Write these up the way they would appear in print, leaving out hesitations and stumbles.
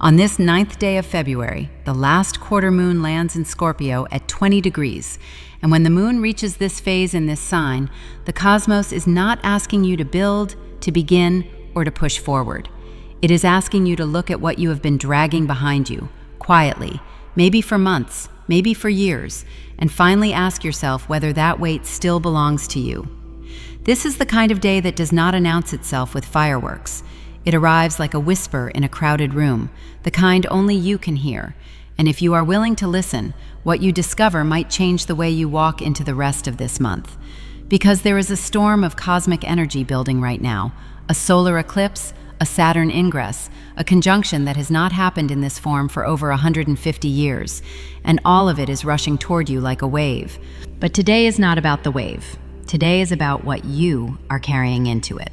On this 9th day of February, the last quarter moon lands in Scorpio at 20 degrees, and when the moon reaches this phase in this sign, the cosmos is not asking you to build, to begin, or to push forward. It is asking you to look at what you have been dragging behind you, quietly, maybe for months, maybe for years, and finally ask yourself whether that weight still belongs to you. This is the kind of day that does not announce itself with fireworks. It arrives like a whisper in a crowded room, the kind only you can hear. And if you are willing to listen, what you discover might change the way you walk into the rest of this month. Because there is a storm of cosmic energy building right now, a solar eclipse, a Saturn ingress, a conjunction that has not happened in this form for over 150 years, and all of it is rushing toward you like a wave. But today is not about the wave. Today is about what you are carrying into it.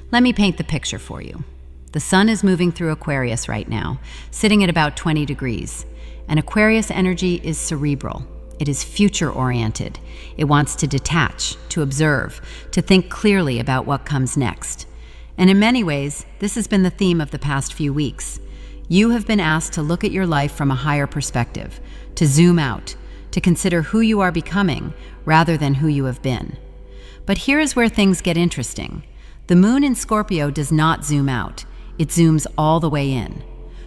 Let me paint the picture for you. The sun is moving through Aquarius right now, sitting at about 20 degrees. And Aquarius energy is cerebral. It is future-oriented. It wants to detach, to observe, to think clearly about what comes next. And in many ways, this has been the theme of the past few weeks. You have been asked to look at your life from a higher perspective, to zoom out, to consider who you are becoming rather than who you have been. But here is where things get interesting. The moon in Scorpio does not zoom out. It zooms all the way in.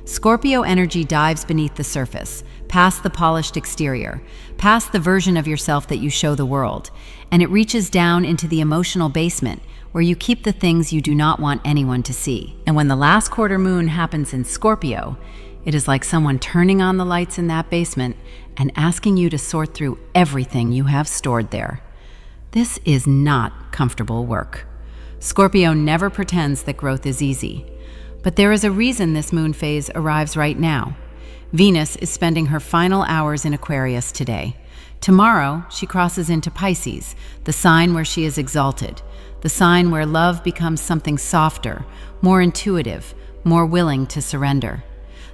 Scorpio energy dives beneath the surface, past the polished exterior, past the version of yourself that you show the world, and it reaches down into the emotional basement where you keep the things you do not want anyone to see. And when the last quarter moon happens in Scorpio, it is like someone turning on the lights in that basement and asking you to sort through everything you have stored there. This is not comfortable work. Scorpio never pretends that growth is easy. But there is a reason this moon phase arrives right now. Venus is spending her final hours in Aquarius today. Tomorrow, she crosses into Pisces, the sign where she is exalted, the sign where love becomes something softer, more intuitive, more willing to surrender.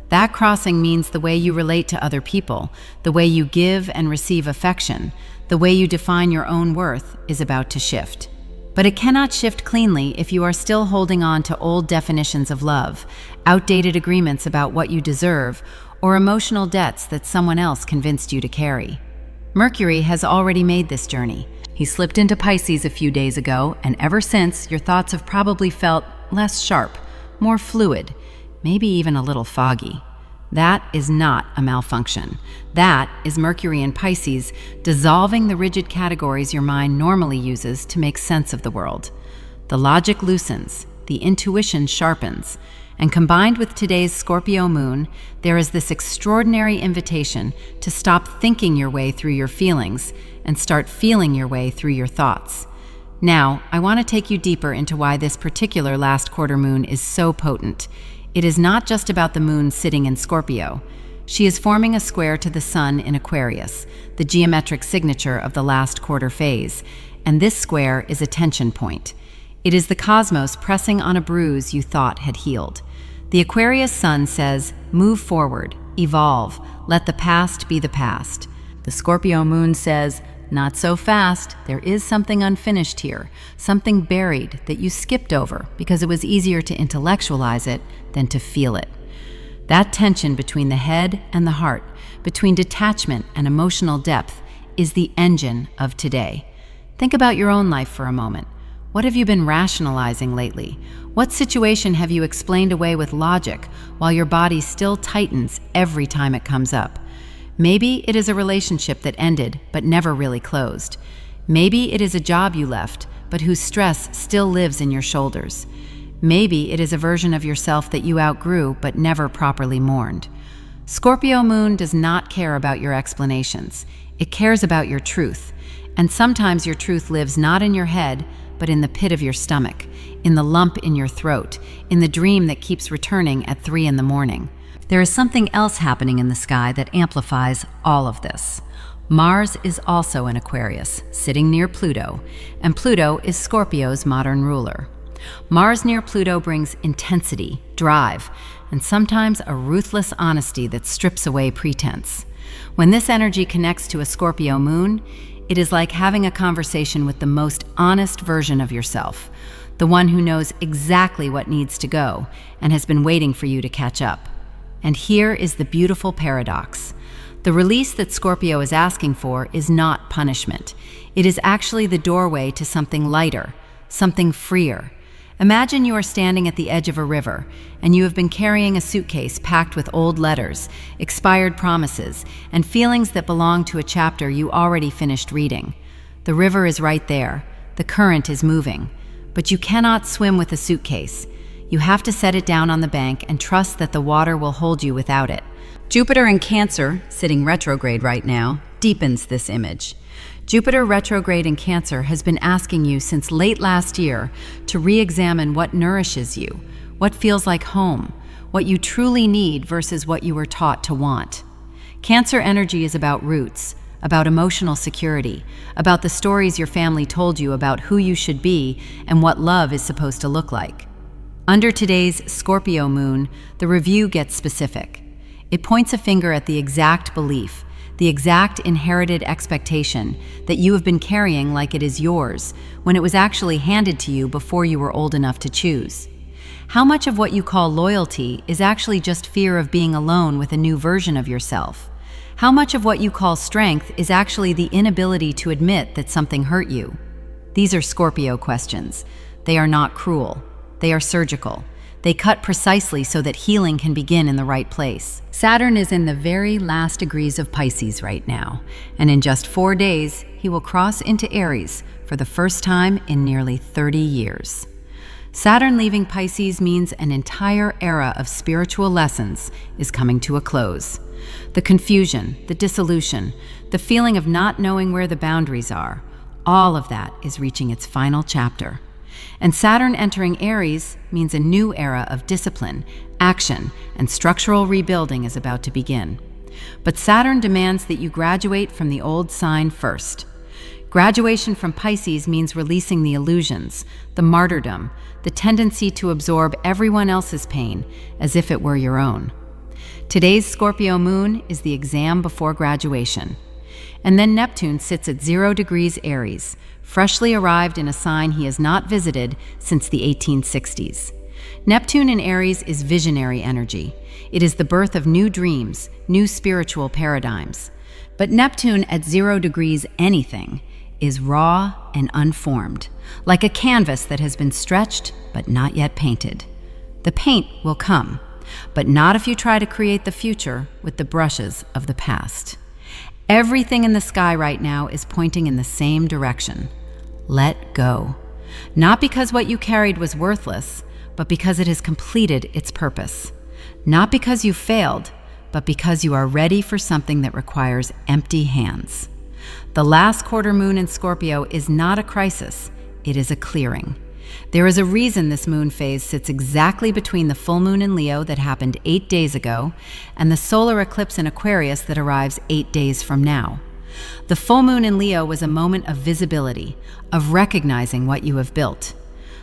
That crossing means the way you relate to other people, the way you give and receive affection, the way you define your own worth is about to shift. But it cannot shift cleanly if you are still holding on to old definitions of love, outdated agreements about what you deserve, or emotional debts that someone else convinced you to carry. Mercury has already made this journey. He slipped into Pisces a few days ago, and ever since, your thoughts have probably felt less sharp, more fluid, maybe even a little foggy. That is not a malfunction. That is Mercury in Pisces dissolving the rigid categories your mind normally uses to make sense of the world. The logic loosens, the intuition sharpens, and combined with today's Scorpio moon, there is this extraordinary invitation to stop thinking your way through your feelings and start feeling your way through your thoughts. Now, I want to take you deeper into why this particular last quarter moon is so potent. It is not just about the moon sitting in Scorpio. She is forming a square to the sun in Aquarius, the geometric signature of the last quarter phase, and this square is a tension point. It is the cosmos pressing on a bruise you thought had healed. The Aquarius sun says, move forward, evolve, let the past be the past. The Scorpio moon says, not so fast, there is something unfinished here, something buried that you skipped over because it was easier to intellectualize it than to feel it. That tension between the head and the heart, between detachment and emotional depth, is the engine of today. Think about your own life for a moment. What have you been rationalizing lately? What situation have you explained away with logic while your body still tightens every time it comes up? Maybe it is a relationship that ended but never really closed. Maybe it is a job you left but whose stress still lives in your shoulders. Maybe it is a version of yourself that you outgrew but never properly mourned. Scorpio moon does not care about your explanations. It cares about your truth. And sometimes your truth lives not in your head, but in the pit of your stomach, in the lump in your throat, in the dream that keeps returning at 3 a.m. There is something else happening in the sky that amplifies all of this. Mars is also in Aquarius, sitting near Pluto, and Pluto is Scorpio's modern ruler. Mars near Pluto brings intensity, drive, and sometimes a ruthless honesty that strips away pretense. When this energy connects to a Scorpio moon, it is like having a conversation with the most honest version of yourself, the one who knows exactly what needs to go and has been waiting for you to catch up. And here is the beautiful paradox. The release that Scorpio is asking for is not punishment. It is actually the doorway to something lighter, something freer. Imagine you are standing at the edge of a river, and you have been carrying a suitcase packed with old letters, expired promises, and feelings that belong to a chapter you already finished reading. The river is right there. The current is moving. But you cannot swim with a suitcase. You have to set it down on the bank and trust that the water will hold you without it. Jupiter in Cancer, sitting retrograde right now, deepens this image. Jupiter retrograde in Cancer has been asking you since late last year to re-examine what nourishes you, what feels like home, what you truly need versus what you were taught to want. Cancer energy is about roots, about emotional security, about the stories your family told you about who you should be and what love is supposed to look like. Under today's Scorpio moon, the review gets specific. It points a finger at the exact belief, the exact inherited expectation that you have been carrying like it is yours, when it was actually handed to you before you were old enough to choose. How much of what you call loyalty is actually just fear of being alone with a new version of yourself? How much of what you call strength is actually the inability to admit that something hurt you? These are Scorpio questions. They are not cruel. They are surgical. They cut precisely so that healing can begin in the right place. Saturn is in the very last degrees of Pisces right now, and in just 4 days, he will cross into Aries for the first time in nearly 30 years. Saturn leaving Pisces means an entire era of spiritual lessons is coming to a close. The confusion, the dissolution, the feeling of not knowing where the boundaries are, all of that is reaching its final chapter. And Saturn entering Aries means a new era of discipline, action, and structural rebuilding is about to begin. But Saturn demands that you graduate from the old sign first. Graduation from Pisces means releasing the illusions, the martyrdom, the tendency to absorb everyone else's pain as if it were your own. Today's Scorpio moon is the exam before graduation. And then Neptune sits at 0 degrees Aries, freshly arrived in a sign he has not visited since the 1860s. Neptune in Aries is visionary energy. It is the birth of new dreams, new spiritual paradigms. But Neptune at 0 degrees anything is raw and unformed, like a canvas that has been stretched but not yet painted. The paint will come, but not if you try to create the future with the brushes of the past. Everything in the sky right now is pointing in the same direction. Let go. Not because what you carried was worthless, but because it has completed its purpose. Not because you failed, but because you are ready for something that requires empty hands. The last quarter moon in Scorpio is not a crisis, it is a clearing. There is a reason this moon phase sits exactly between the full moon in Leo that happened 8 days ago and the solar eclipse in Aquarius that arrives 8 days from now. The full moon in Leo was a moment of visibility, of recognizing what you have built.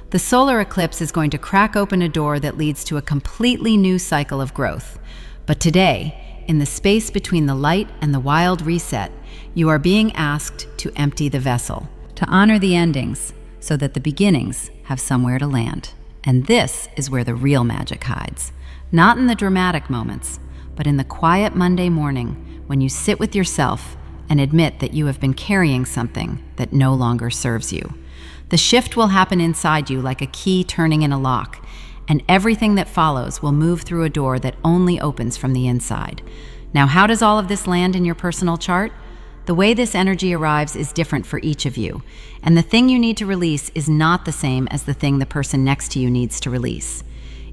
The solar eclipse is going to crack open a door that leads to a completely new cycle of growth. But today, in the space between the light and the wild reset, you are being asked to empty the vessel, to honor the endings, so that the beginnings have somewhere to land. And this is where the real magic hides. Not in the dramatic moments, but in the quiet Monday morning when you sit with yourself and admit that you have been carrying something that no longer serves you. The shift will happen inside you like a key turning in a lock, and everything that follows will move through a door that only opens from the inside. Now, how does all of this land in your personal chart? The way this energy arrives is different for each of you, and the thing you need to release is not the same as the thing the person next to you needs to release.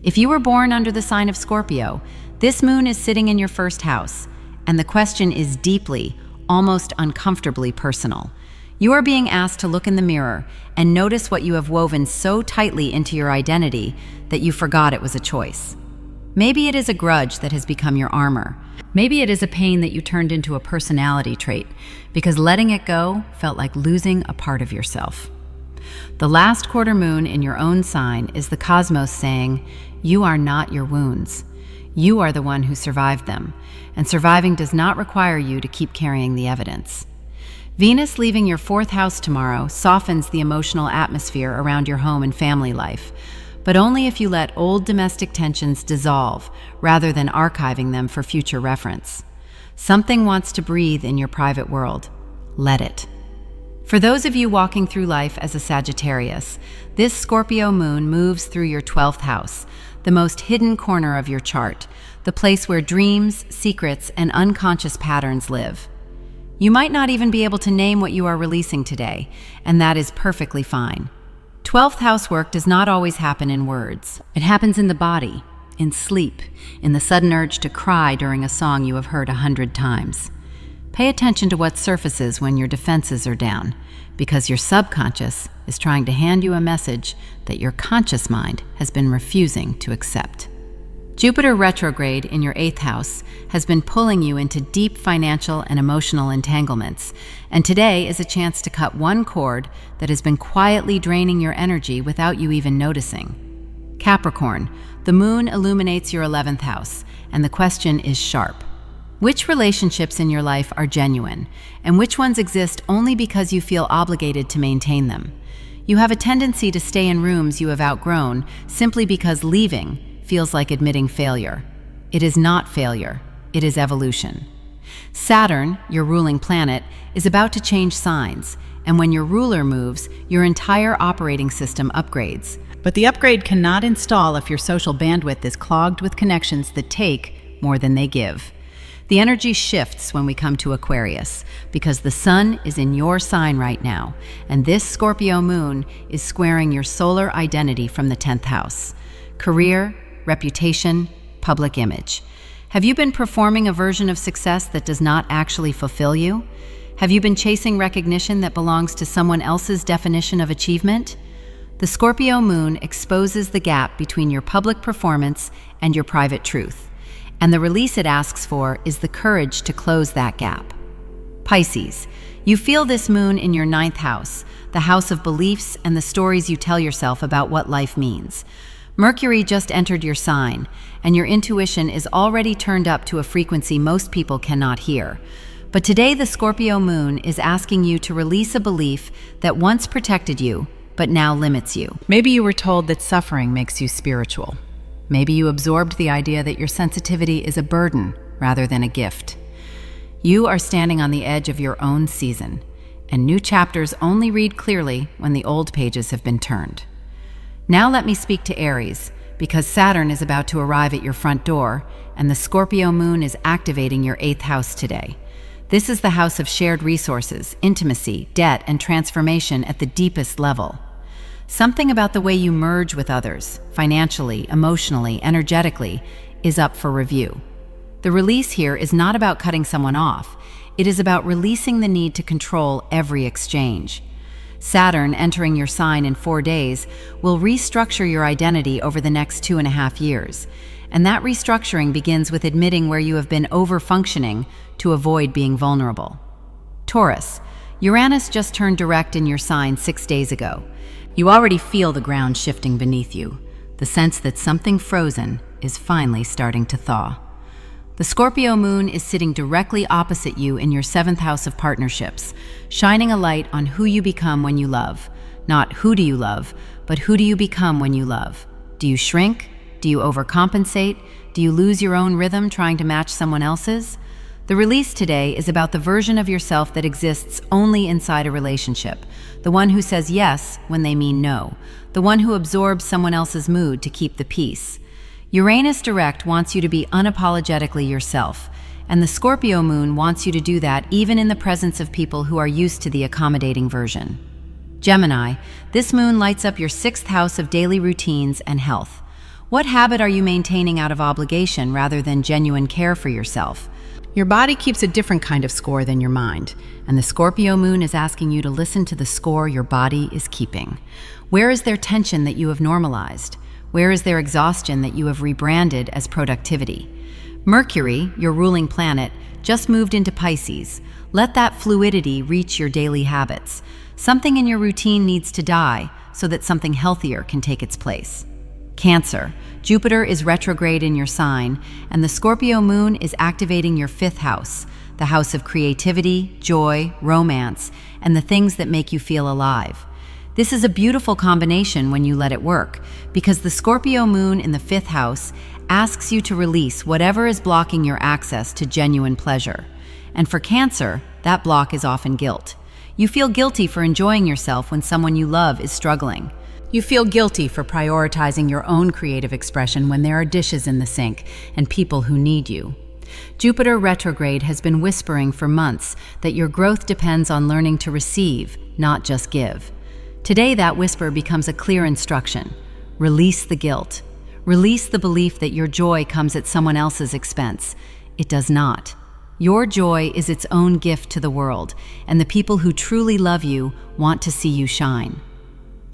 If you were born under the sign of Scorpio, this moon is sitting in your first house, and the question is deeply, almost uncomfortably personal. You are being asked to look in the mirror and notice what you have woven so tightly into your identity that you forgot it was a choice. Maybe it is a grudge that has become your armor. Maybe it is a pain that you turned into a personality trait because letting it go felt like losing a part of yourself. The last quarter moon in your own sign is the cosmos saying, you are not your wounds. You are the one who survived them, and surviving does not require you to keep carrying the evidence. Venus leaving your 4th house tomorrow softens the emotional atmosphere around your home and family life, but only if you let old domestic tensions dissolve rather than archiving them for future reference. Something wants to breathe in your private world. Let it. For those of you walking through life as a Sagittarius, this Scorpio moon moves through your 12th house, the most hidden corner of your chart, the place where dreams, secrets, and unconscious patterns live. You might not even be able to name what you are releasing today, and that is perfectly fine. 12th house work does not always happen in words. It happens in the body, in sleep, in the sudden urge to cry during a song you have heard 100 times. Pay attention to what surfaces when your defenses are down, because your subconscious is trying to hand you a message that your conscious mind has been refusing to accept. Jupiter retrograde in your 8th house has been pulling you into deep financial and emotional entanglements, and today is a chance to cut one cord that has been quietly draining your energy without you even noticing. Capricorn, the moon illuminates your 11th house, and the question is sharp. Which relationships in your life are genuine, and which ones exist only because you feel obligated to maintain them? You have a tendency to stay in rooms you have outgrown simply because leaving feels like admitting failure. It is not failure, it is evolution. Saturn, your ruling planet, is about to change signs, and when your ruler moves, your entire operating system upgrades. But the upgrade cannot install if your social bandwidth is clogged with connections that take more than they give. The energy shifts when we come to Aquarius, because the sun is in your sign right now, and this Scorpio moon is squaring your solar identity from the 10th house. Career, reputation, public image. Have you been performing a version of success that does not actually fulfill you? Have you been chasing recognition that belongs to someone else's definition of achievement? The Scorpio moon exposes the gap between your public performance and your private truth, and the release it asks for is the courage to close that gap. Pisces, you feel this moon in your 9th house, the house of beliefs and the stories you tell yourself about what life means. Mercury just entered your sign, and your intuition is already turned up to a frequency most people cannot hear. But today the Scorpio moon is asking you to release a belief that once protected you, but now limits you. Maybe you were told that suffering makes you spiritual. Maybe you absorbed the idea that your sensitivity is a burden rather than a gift. You are standing on the edge of your own season, and new chapters only read clearly when the old pages have been turned. Now let me speak to Aries, because Saturn is about to arrive at your front door, and the Scorpio moon is activating your 8th house today. This is the house of shared resources, intimacy, debt, and transformation at the deepest level. Something about the way you merge with others, financially, emotionally, energetically, is up for review. The release here is not about cutting someone off. It is about releasing the need to control every exchange. Saturn, entering your sign in 4 days, will restructure your identity over the next 2.5 years. And that restructuring begins with admitting where you have been over-functioning to avoid being vulnerable. Taurus, Uranus just turned direct in your sign 6 days ago. You already feel the ground shifting beneath you, the sense that something frozen is finally starting to thaw. The Scorpio moon is sitting directly opposite you in your 7th house of partnerships, shining a light on who you become when you love. Not who do you love, but who do you become when you love? Do you shrink? Do you overcompensate? Do you lose your own rhythm trying to match someone else's? The release today is about the version of yourself that exists only inside a relationship, the one who says yes when they mean no, the one who absorbs someone else's mood to keep the peace. Uranus direct wants you to be unapologetically yourself, and the Scorpio moon wants you to do that even in the presence of people who are used to the accommodating version. Gemini, this moon lights up your 6th house of daily routines and health. What habit are you maintaining out of obligation rather than genuine care for yourself? Your body keeps a different kind of score than your mind, and the Scorpio moon is asking you to listen to the score your body is keeping. Where is there tension that you have normalized? Where is there exhaustion that you have rebranded as productivity? Mercury, your ruling planet, just moved into Pisces. Let that fluidity reach your daily habits. Something in your routine needs to die so that something healthier can take its place. Cancer, Jupiter is retrograde in your sign, and the Scorpio moon is activating your 5th house, the house of creativity, joy, romance, and the things that make you feel alive. This is a beautiful combination when you let it work, because the Scorpio moon in the 5th house asks you to release whatever is blocking your access to genuine pleasure. And for Cancer, that block is often guilt. You feel guilty for enjoying yourself when someone you love is struggling. You feel guilty for prioritizing your own creative expression when there are dishes in the sink and people who need you. Jupiter retrograde has been whispering for months that your growth depends on learning to receive, not just give. Today, that whisper becomes a clear instruction. Release the guilt. Release the belief that your joy comes at someone else's expense. It does not. Your joy is its own gift to the world, and the people who truly love you want to see you shine.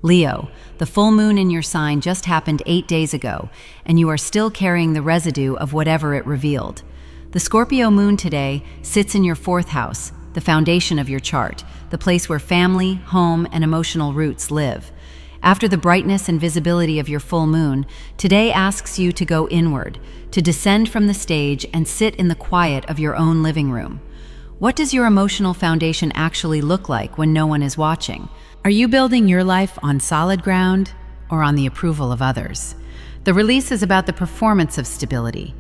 Leo, the full moon in your sign just happened 8 days ago, and you are still carrying the residue of whatever it revealed. The Scorpio moon today sits in your 4th house, the foundation of your chart, the place where family, home, and emotional roots live. After the brightness and visibility of your full moon, today asks you to go inward, to descend from the stage and sit in the quiet of your own living room. What does your emotional foundation actually look like when no one is watching? Are you building your life on solid ground or on the approval of others? The release is about the performance of stability.